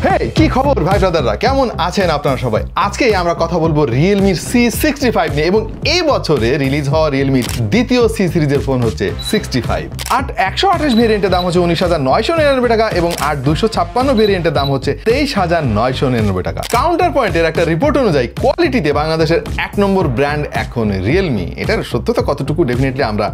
হেই কি খবর ভাই ব্রাদাররা, কেমন আছেন আপনারা সবাই? আজকে আমরা কথা বলবো রিয়েলমির C65 নিয়ে এবং এই বছরে রিলিজ হওয়া রিয়েলমির দ্বিতীয় সি সিরিজের ফোন হচ্ছে 65। 128 ভেরিয়েন্টের দাম হচ্ছে 19,999 টাকা এবং 256 ভেরিয়েন্টের দাম হচ্ছে 23,999 টাকা। কাউন্টার পয়েন্টের একটা রিপোর্ট অনুযায়ী কোয়ালিটিতে বাংলাদেশের 1 নম্বর ব্র্যান্ড এখন রিয়েলমি। এটার সত্যতা কতটুকু ডেফিনেটলি আমরা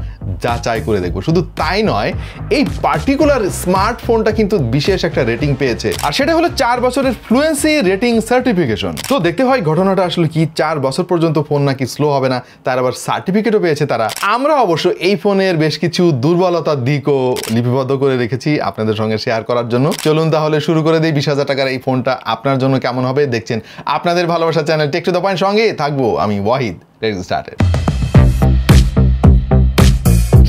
যাচাই করে দেখবো। শুধু তাই নয়, এই পার্টিকুলার স্মার্টফোনটা কিন্তু বিশেষ একটা রেটিং পেয়েছে, আর সেটা হলো 4 বছরের ফ্লুয়েন্সি রেটিং সার্টিফিকেশন। তো দেখতে হয় ঘটনাটা আসলে কি, 4 বছর পর্যন্ত ফোন নাকি স্লো হবে না, তার আবার সার্টিফিকেটও পেয়েছে তারা। আমরা অবশ্য এই ফোনের বেশ কিছু দুর্বলতার দিকও লিপিবদ্ধ করে রেখেছি আপনাদের সঙ্গে শেয়ার করার জন্য। চলুন তাহলে শুরু করে দিই। 20,000 টাকার এই ফোনটা আপনার জন্য কেমন হবে দেখছেন আপনাদের ভালোবাসার channel tech to the point, সঙ্গে থাকবো আমি ওয়াহিদ। Let's get started.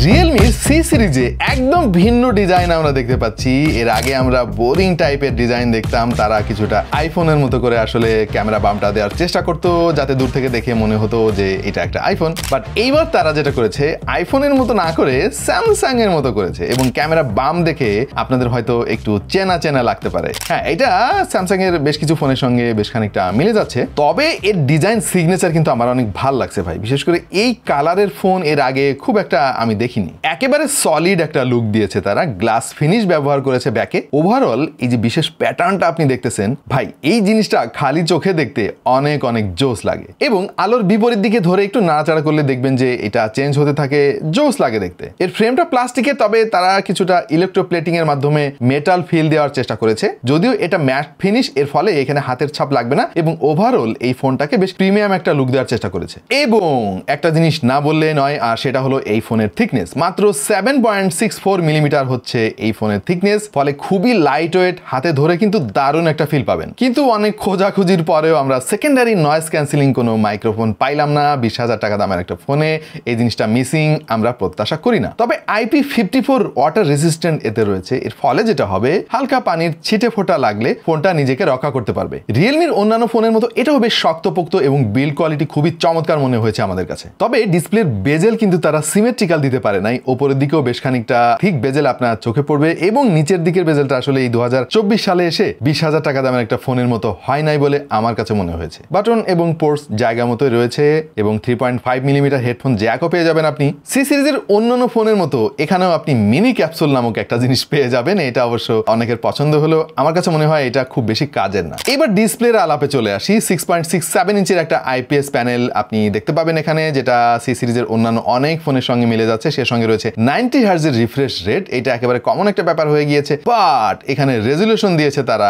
রিয়েলমির সি সিরিজে একদম ভিন্ন ডিজাইন আমরা দেখতে পাচ্ছি। এর আগে আমরা বোরিং টাইপের ডিজাইন দেখতাম, তারা কিছুটা আইফোনের মতো করে আসলে ক্যামেরা বামটা দেওয়ার চেষ্টা করতো যাতে দূর থেকে দেখে মনে হতো যে এটা একটা আইফোন। বাট এইবার তারা যেটা করেছে আইফোনের মতো না করে স্যামসাং এর মতো করেছে এবং ক্যামেরা বাম দেখে আপনাদের হয়তো একটু চেনা চেনা লাগতে পারে। হ্যাঁ, এটা স্যামসাং এর বেশ কিছু ফোনের সঙ্গে বেশ খানিকটা মিলে যাচ্ছে, তবে এর ডিজাইন সিগনেচার কিন্তু আমার অনেক ভালো লাগছে ভাই। বিশেষ করে এই কালারের ফোন এর আগে খুব একটা আমি দেখিনি। একেবারে সলিড একটা লুক দিয়েছে তারা, গ্লাস ফিনিশ ব্যবহার করেছে ব্যাকে। ওভারঅল এই যে বিশেষ প্যাটার্নটা আপনি দেখতেছেন ভাই, এই জিনিসটা খালি চোখে দেখতে অনেক অনেক জোস লাগে এবং আলোর বিপরীত দিকে ধরে একটু নাড়াচাড়া করলে দেখবেন যে এটা চেঞ্জ হতে থাকে, জোস লাগে দেখতে। এর ফ্রেমটা প্লাস্টিকের, তবে তারা কিছুটা ইলেকট্রোপ্লেটিং এর মাধ্যমে মেটাল ফিল দেওয়ার চেষ্টা করেছে। যদিও এটা ম্যাট ফিনিশ, এর ফলে এখানে হাতের ছাপ লাগবে না এবং ওভারঅল এই ফোনটাকে বেশ প্রিমিয়াম একটা লুক দেওয়ার চেষ্টা করেছে। এবং একটা জিনিস না বললে নয়, আর সেটা হলো এই ফোনের থিকনেস। মাত্র 7.64 মিলিমিটার হচ্ছে এই ফোনের থিকনেস, ফলে খুবই লাইট ওয়েট, হাতে ধরে কিন্তু দারুণ একটা ফিল পাবেন। কিন্তু অনেক খোঁজাখুঁজির পরেও আমরা সেকেন্ডারি নয়েজ ক্যান্সেলিং কোনো মাইক্রোফোন পাইলাম না। 20,000 টাকা দামের একটা ফোনে এই জিনিসটা মিসিং আমরা প্রত্যাশা করি না। তবে IP54 ওয়াটার রেসিস্ট্যান্ট এতে রয়েছে, এর ফলে যেটা হবে হালকা পানির ছিটে ফোঁটা লাগলে ফোনটা নিজেকে রক্ষা করতে পারবে। রিয়েলমির অন্যান্য ফোনের মতো এটাও বেশ শক্তপোক্ত এবং বিল্ড কোয়ালিটি খুবই চমৎকার মনে হয়েছে আমাদের কাছে। তবে ডিসপ্লের বেজেল কিন্তু তারা সিমেট্রিক্যাল দিতে পারে নাই। উপরের দিকেও বেশ খানিকটা ঠিক বেজেল আপনার চোখে পড়বে এবং নিচের দিকের বেজেলটা আসলে এই 2024 সালে এসে 20,000 টাকা দামের একটা ফোনের মতো হয় নাই বলে আমার কাছে মনে হয়েছে। বাটন এবং পোর্টস জায়গা মতোই রয়েছে এবং 3.5 মিলিমিটার হেডফোন জ্যাকও পেয়ে যাবেন আপনি। সি সিরিজের অন্যান্য ফোনের মতো এখানেও আপনি মিনি ক্যাপসুল নামক একটা জিনিস পেয়ে যাবেন। এটা অবশ্য অনেকের পছন্দ হলো, আমার কাছে মনে হয় এটা খুব বেশি কাজের না। এবার ডিসপ্লের আলাপে চলে আসি। 6.67 ইঞ্চের একটা IPS প্যানেল আপনি দেখতে পাবেন এখানে, যেটা সি সিরিজের অন্যান্য অনেক ফোনের সঙ্গে মিলে যাচ্ছে। সে সঙ্গে রয়েছে 90 হার্জের রিফ্রেশ রেট, এটা একেবারে কমন একটা ব্যাপার হয়ে গিয়েছে। বাট এখানে রেজুলেশন দিয়েছে তারা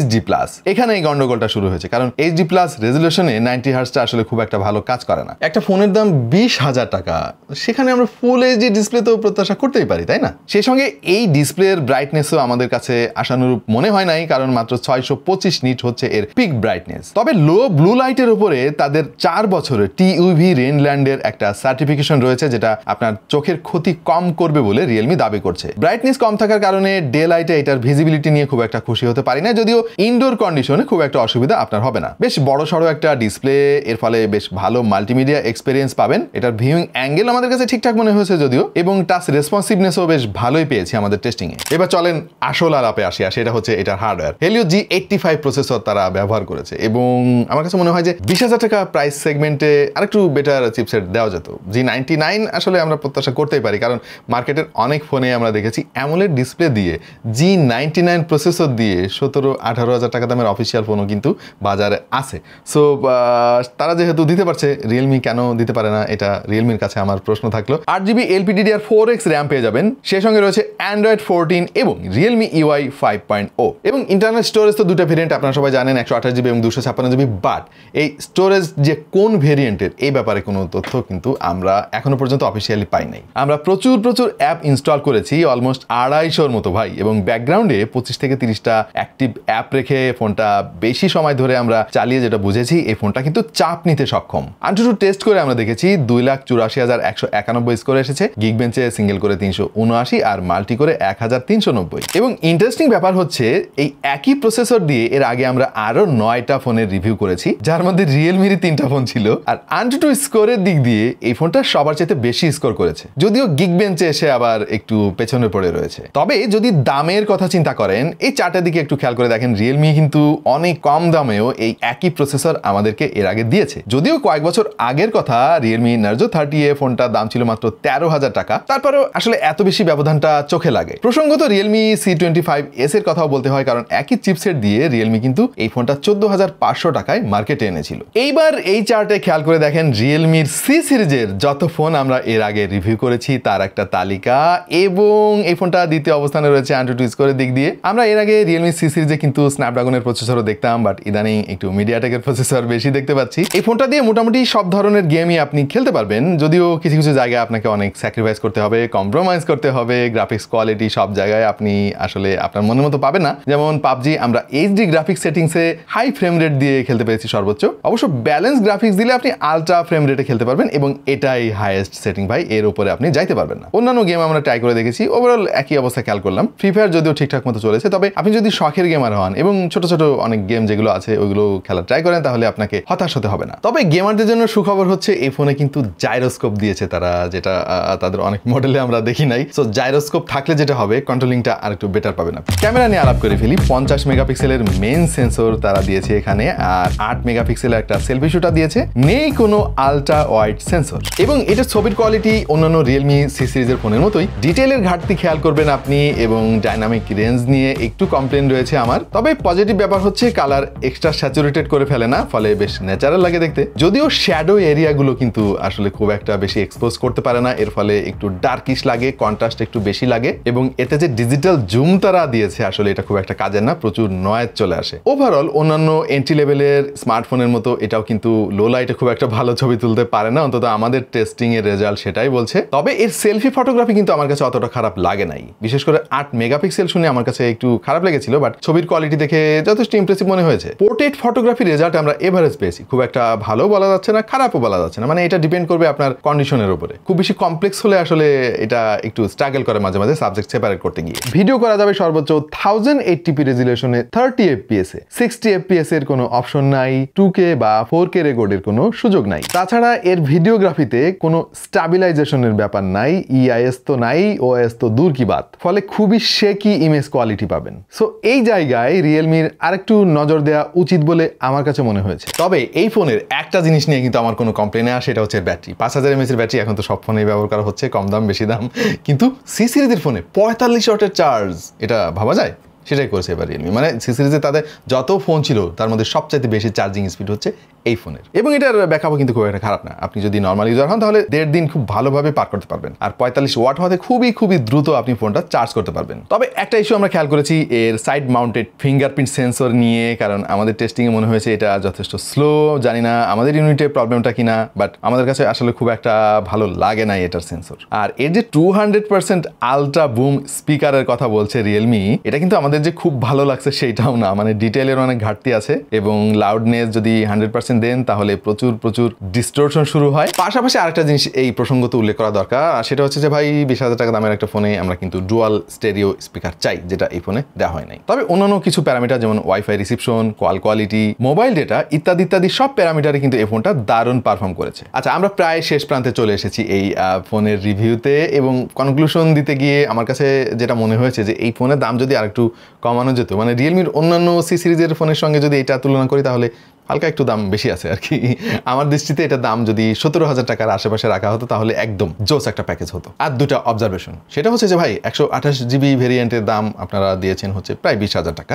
HD+। এখানে এই গন্ডগোলটা শুরু হয়েছে, কারণ HD+ রেজুলেশনে 90 হার্জটা আসলে খুব একটা ভালো কাজ করে না। একটা ফোনের দাম 20,000 টাকা, সেখানে আমরা ফুল HD ডিসপ্লে তো প্রত্যাশা করতেই পারি, তাই না? সেই সঙ্গে এই ডিসপ্লের ব্রাইটনেসও আমাদের কাছে আশানুরূপ মনে হয় নাই, কারণ মাত্র 625 নিট হচ্ছে এর পিক ব্রাইটনেস। তবে লো ব্লু লাইটের উপরে তাদের 4 বছরের TUV রেইনল্যান্ডের একটা সার্টিফিকেশন রয়েছে, যেটা আপনার চোখের ক্ষতি কম করবে বলে রিয়েলমি দাবি করছে। ব্রাইটনেস কম থাকার কারণে ডে লাইটে এটার ভিজিবিলিটি নিয়ে খুব একটা খুশি হতে পারি না, যদিও ইনডোর কন্ডিশনে খুব একটা অসুবিধা আপনার হবে না। বেশ বড় সড়ো একটা ডিসপ্লে, এর ফলে বেশ ভালো মাল্টিমিডিয়া এক্সপেরিয়েন্স পাবেন। এটার ভিউইং অ্যাঙ্গেল আমাদের কাছে ঠিকঠাক মনে হয়েছে যদিও, এবং টাচ রেসপন্সিভনেসও বেশ ভালোই পেয়েছি আমাদের টেস্টিং এ। এবার চলেন আসল আলাপে আসি, আর সেটা হচ্ছে এটার হার্ডওয়্যার। Helio G85 প্রসেসর তারা ব্যবহার করেছে এবং আমার কাছে মনে হয় যে 20,000 টাকা প্রাইস সেগমেন্টে আরেকটু বেটার চিপসেট দেওয়া যেত। G99 আসলে আমরা প্রত্যাশা করতেই পারি, কারণ মার্কেটের অনেক ফোনে আমরা দেখেছি অ্যামোলেড ডিসপ্লে দিয়ে G99 প্রসেসর দিয়ে 17-18,000 টাকা দামের অফিসিয়াল ফোনও কিন্তু বাজারে আছে। সো তারা যেহেতু দিতে পারছে, রিয়েলমি কেন দিতে পারে না, এটা রিয়েলমির কাছে আমার প্রশ্ন থাকলো। 8GB LPDDR4X র্যাম পেয়ে যাবেন, সে সঙ্গে রয়েছে Android 14 এবং Realme UI 5.0 এবং ইন্টারনাল স্টোরেজ তো দুটো ভেরিয়েন্ট আপনারা সবাই জানেন, 128GB এবং 256GB। বাট এই স্টোরেজ যে কোন ভেরিয়েন্টের এই ব্যাপারে কোনো তথ্য কিন্তু আমরা এখনো পর্যন্ত অফিসিয়ালি পাই নাই। আমরা প্রচুর অ্যাপ ইনস্টল করেছি, অলমোস্ট 250 মতো ভাই, এবং ব্যাকগ্রাউন্ডে 25 থেকে 30টা অ্যাক্টিভ অ্যাপ রেখে ফোনটা বেশি সময় ধরে আমরা চালিয়ে যেটা বুঝেছি এই ফোনটা কিন্তু চাপ নিতে সক্ষম। AnTuTu টেস্ট করে আমরা দেখেছি 2,84,191 স্কোর এসেছে, গিগবেঞ্চে সিঙ্গেল করে 379 আর মাল্টি করে 1,390। এবং ইন্টারেস্টিং ব্যাপার হচ্ছে এই একই প্রসেসর দিয়ে এর আগে আমরা আরো 9টা ফোনের রিভিউ করেছি, যার মধ্যে রিয়েলমির 3টা ফোন ছিল, আর AnTuTu স্কোরের দিক দিয়ে এই ফোনটা সবার চাইতে বেশি স্কোর করেছে। যদিও গিগবেঞ্চে এসে আবার একটু পেছনে পড়ে রয়েছে। তবে যদি দামের কথা চিন্তা করেন, এই চারটার দিকে একটু খেয়াল করে দেখেন, রিয়েলমি কিন্তু অনেক কম দামেও এই একই প্রসেসর আমাদেরকে এর আগে দিয়েছে। যদিও কয়েক বছর আগের কথা, রিয়েলমি নার্জো 30A ফোনটার দাম ছিল মাত্র 13,000 টাকা, তারপরেও আসলে এত বেশি ব্যবধানটা চোখে লাগে। প্রসঙ্গত রিয়েলমি C25S এর কথাও বলতে হয়, কারণ একই চিপসেট দিয়ে রিয়েলমি কিন্তু এই ফোনটা 14,500 টাকায় মার্কেটে এনেছিল। এইবার এই চার্টে খেয়াল করে দেখেন রিয়েলমির সি সিরিজের যত ফোন আমরা এর আগে রিভিউ করেছি তার একটা তালিকা, এবং এই ফোনটা দ্বিতীয় অবস্থানে রয়েছে অ্যান্ড্রয়েড স্কোরের দিক দিয়ে। আমরা এর আগে রিয়েলমি সি সিরিজে কিন্তু স্ন্যাপড্রাগনের প্রসেসরও দেখতাম, বাট ইদানিং একটু মিডিয়াটেকের প্রসেসর বেশি দেখতে পাচ্ছি। এই ফোনটা দিয়ে মোটামুটি সব ধরনের গেমই আপনি খেলতে পারবেন, যদিও কিছু কিছু জায়গায় আপনাকে অনেক স্যাক্রিফাইস করতে হবে, কম্প্রোমাইজ করতে হবে। গ্রাফিক্স কোয়ালিটি সব জায়গায় আপনি আসলে আপনার মনের মতো পাবেন না। যেমন পাবজি আমরা এইচডি গ্রাফিক্স সেটিংসে হাই ফ্রেম রেট দিয়ে খেলতে পেরেছি সর্বোচ্চ, অবশ্য ব্যালেন্স গ্রাফিক্স দিলে আপনি আলট্রা ফ্রেম রেটে খেলতে পারবেন, এবং এটাই হাইয়েস্ট সেটিং ভাই, এর উপরে আপনি যাইতে পারবেন না। অন্যান্য গেম আমরা ট্রাই করে দেখেছি, ওভারঅল একই অবস্থা খেয়াল করলাম। ফ্রি ফায়ার যদিও ঠিকঠাক মতো চলেছে, তবে আপনি যদি শখের গেমার হন এবং ছোট ছোট অনেক গেম যেগুলো আছে ওইগুলো খেলা ট্রাই করেন, তাহলে আপনাকে হতাশ হতে হবে না। তবে গেমারদের জন্য সুখবর হচ্ছে এই ফোনে কিন্তু জাইরোস্কোপ দিয়েছে তারা, যেটা তাদের অনেক মডেলে আমরা দেখি নাই। সো জাইরোস্কোপ থাকলে যেটা হবে, কন্ট্রোলিংটা আর একটু বেটার পাবেন আপনি। ক্যামেরা নিয়ে আলাপ করে ফেলি। 50 মেগাপিক্সেলের মেইন সেন্সর তারা দিয়েছে এখানে, আর 8 মেগাপিক্সেলের একটা সেলফি শুটার দিয়েছে। নেই কোনো আলট্রা ওয়াইড সেন্সর, এবং এটার ছবির কোয়ালিটি অন্যান্য রিয়েলমি সি সিরিজের ফোনের মতোই। ডিটেইলের ঘাটতি খেয়াল করবেন আপনি, এবং ডাইনামিক রেঞ্জ নিয়ে একটু কমপ্লেন রয়েছে আমার। তবে পজিটিভ ব্যাপার হচ্ছে কালার এক্সট্রা স্যাচুরেটেড করে ফেলে না, ফলে বেশ ন্যাচারাল লাগে দেখতে। যদিও শ্যাডো এরিয়াগুলো কিন্তু আসলে খুব একটা বেশি এক্সপোজ করতে পারে না, এর ফলে একটু ডার্কিশ লাগে, কন্ট্রাস্ট একটু বেশি লাগে, এবং এতে যে ডিজিটাল জুম তারা দিয়েছে আসলে এটা খুব একটা কাজের না, প্রচুর নয়েজ চলে আসে। ওভারঅল অন্যান্য এন্ট্রি লেভেলের স্মার্টফোনের মতো এটাও কিন্তু লো লাইটে খুব একটা ভালো ছবি তুলতে পারে না, অন্তত আমাদের টেস্টিং এর রেজাল্ট সেটাই বলছে। তবে এর সেলফি ফটোগ্রাফি কিন্তু আমার কাছে অতটা খারাপ লাগে নাই, বিশেষ করে 8 মেগাপিক্সেল শুনে আমার কাছে একটু খারাপ লেগেছিল, বাট ছবির কোয়ালিটি দেখে যথেষ্ট ইমপ্রেসিভ মনে হয়েছে। পোর্ট্রেট ফটোগ্রাফি রেজাল্ট আমরা এভারেজ পেয়েছি, খুব একটা ভালো বলা যাচ্ছে না, খারাপও বলা যাচ্ছে না, মানে এটা ডিপেন্ড করবে আপনার কন্ডিশনের উপরে। খুব বেশি কমপ্লেক্স হলে আসলে এটা একটু স্ট্রাগল করে মাঝে মাঝে সাবজেক্ট সেপারেট করতে গিয়ে। ভিডিও করা যাবে সর্বোচ্চ 1080p রেজুলেশনে 30 fps এ, 60 fps এর কোনো অপশন নাই, 2K বা 4K রেকর্ডের কোনো সুযোগ নাই। তাছাড়া এর ভিডিওগ্রাফিতে কোনো স্টাবিলাইজেশনের ব্যাপার নাই, EIS তো নাই, OS তো দূর কি বাত, ফলে খুবই শেকি ইমেজ কোয়ালিটি পাবেন। সো এই জায়গায় রিয়েলমির আরেকটু নজর দেওয়া উচিত বলে আমার কাছে মনে হয়েছে। তবে এই ফোনের একটা জিনিস নিয়ে কিন্তু আমার কোনো কমপ্লেন নেই, সেটা হচ্ছে ব্যাটারি। 5000 mAh এর ব্যাটারি এখন তো সব ফোনেই ব্যবহার করা হচ্ছে, কম দাম বেশি দাম, কিন্তু সি সিরিজের ফোনে 45 ওয়াটের চার্জ, এটা ভাবা যায়? সেটাই করেছে এবার রিয়েলমি। মানে সি সিরিজে তাদের যত ফোন ছিল তার মধ্যে সবচাইতে বেশি চার্জিং স্পিড হচ্ছে এই ফোনের, এবং এটার ব্যাকআপও কিন্তু খুব একটা খারাপ না। আপনি যদি নর্মাল ইউজার হন তাহলে 1.5 দিন খুব ভালোভাবে পার করতে পারবেন, আর 45 ওয়াট হওয়াতে খুবই দ্রুত আপনি ফোনটা চার্জ করতে পারবেন। তবে একটা ইস্যু আমরা খেয়াল করেছি এর সাইড মাউন্টেড ফিঙ্গারপ্রিন্ট সেন্সর নিয়ে, কারণ আমাদের টেস্টিংয়ে মনে হয়েছে এটা যথেষ্ট স্লো। জানি না আমাদের ইউনিটে প্রবলেমটা কিনা, বাট আমাদের কাছে আসলে খুব একটা ভালো লাগে না এটার সেন্সর। আর এর যে 200% আলট্রা বুম স্পিকারের কথা বলছে রিয়েলমি, এটা কিন্তু আমাদের যে খুব ভালো লাগছে সেইটাও না, মানে ডিটেইলের অনেক ঘাটতি আছে, এবং লাউডনেস যদি 100% দেন তাহলে প্রচুর ডিস্টরশন শুরু হয়। পাশাপাশি আরেকটা জিনিস এই প্রসঙ্গত উল্লেখ করা দরকার, সেটা হচ্ছে যে ভাই 20,000 টাকা দামের একটা ফোনে আমরা কিন্তু ডুয়াল স্টেরিও স্পিকার চাই, যেটা এই ফোনে দেওয়া হয় নাই। তবে অন্যান্য কিছু প্যারামিটার যেমন wifi reception, call quality, mobile data ইত্যাদি সব প্যারামিটারে কিন্তু এই ফোনটা দারুণ পারফর্ম করেছে। আচ্ছা, আমরা প্রায় শেষ প্রান্তে চলে এসেছি এই ফোনের রিভিউতে, এবং কনক্লুশন দিতে গিয়ে আমার কাছে যেটা মনে হয়েছে যে এই ফোনের দাম যদি আরেকটু কমানো যেত, মানে রিয়েলমির অন্যান্য সি সিরিজের ফোনের সঙ্গে যদি এটা তুলনা করি তাহলে হালকা একটু দাম বেশি আছে আর কি। আমার দৃষ্টিতে এটা দাম যদি 17,000 টাকার আশেপাশে রাখা হতো তাহলে একদম জোস একটা প্যাকেজ হতো। আর দুটা অবজারভেশন, সেটা হচ্ছে যে ভাই 128GB ভেরিয়েন্টের দাম আপনারা দিয়েছেন হচ্ছে প্রায় 20,000 টাকা,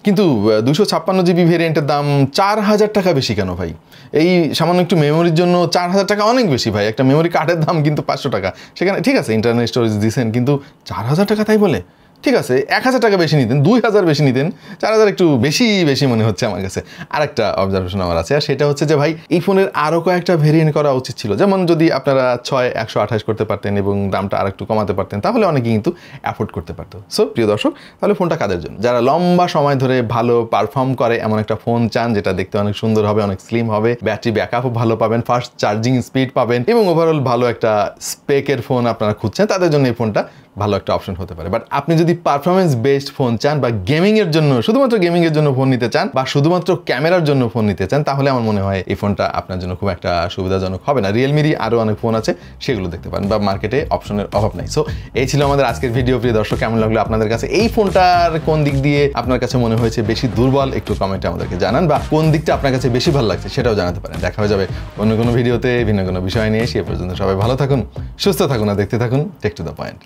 কিন্তু 256GB ভেরিয়েন্টের দাম 4,000 টাকা বেশি কেন ভাই? এই সামান্য একটু মেমোরির জন্য 4,000 টাকা অনেক বেশি ভাই। একটা মেমোরি কার্ডের দাম কিন্তু 500 টাকা, সেখানে ঠিক আছে ইন্টারনাল স্টোরেজ দিয়েছেন, কিন্তু 4,000 টাকা তাই বলে? ঠিক আছে 1,000 টাকা বেশি নিতেন, 2,000 বেশি নিতেন, 4,000 একটু বেশি মনে হচ্ছে আমার কাছে। আরেকটা অবজারভেশন আমার আছে, আর সেটা হচ্ছে যে ভাই এই ফোনের আরও কয়েকটা ভেরিয়েন্ট করা উচিত ছিল। যেমন যদি আপনারা 128 করতে পারতেন এবং দামটা আর একটু কমাতে পারতেন, তাহলে অনেকে কিন্তু অ্যাফোর্ড করতে পারতো। সো প্রিয় দর্শক, তাহলে ফোনটা কাদের জন্য? যারা লম্বা সময় ধরে ভালো পারফর্ম করে এমন একটা ফোন চান, যেটা দেখতে অনেক সুন্দর হবে, অনেক স্লিম হবে, ব্যাটারি ব্যাকআপও ভালো পাবেন, ফাস্ট চার্জিং স্পিড পাবেন, এবং ওভারঅল ভালো একটা স্পেকের ফোন আপনারা খুঁজছেন, তাদের জন্য এই ফোনটা ভালো একটা অপশন হতে পারে। বাট আপনি যদি পারফরমেন্স বেসড ফোন চান বা গেমিং এর জন্য, শুধুমাত্র গেমিং এর জন্য ফোন নিতে চান বা শুধুমাত্র ক্যামেরার জন্য ফোন নিতে চান, তাহলে আমার মনে হয় এই ফোনটা আপনার জন্য খুব একটা সুবিধাজনক হবে না। রিয়েলমিরই আরো অনেক ফোন আছে, সেগুলো দেখতে পারেন, বা মার্কেটে অপশনের অভাব নাই। সো এই ছিল আমাদের আজকের ভিডিও। প্রিয় দর্শক, কেমন লাগলো আপনাদের কাছে? এই ফোনটার কোন দিক দিয়ে আপনার কাছে মনে হয়েছে বেশি দুর্বল, একটু কমেন্টে আমাদেরকে জানান, বা কোন দিকটা আপনার কাছে বেশি ভালো লাগছে সেটাও জানাতে পারেন। দেখা হয়ে যাবে অন্য কোনো ভিডিওতে ভিন্ন কোনো বিষয় নিয়ে। সে পর্যন্ত সবাই ভালো থাকুন, সুস্থ থাকুন আর দেখতে থাকুন টেক টু দ্য পয়েন্ট।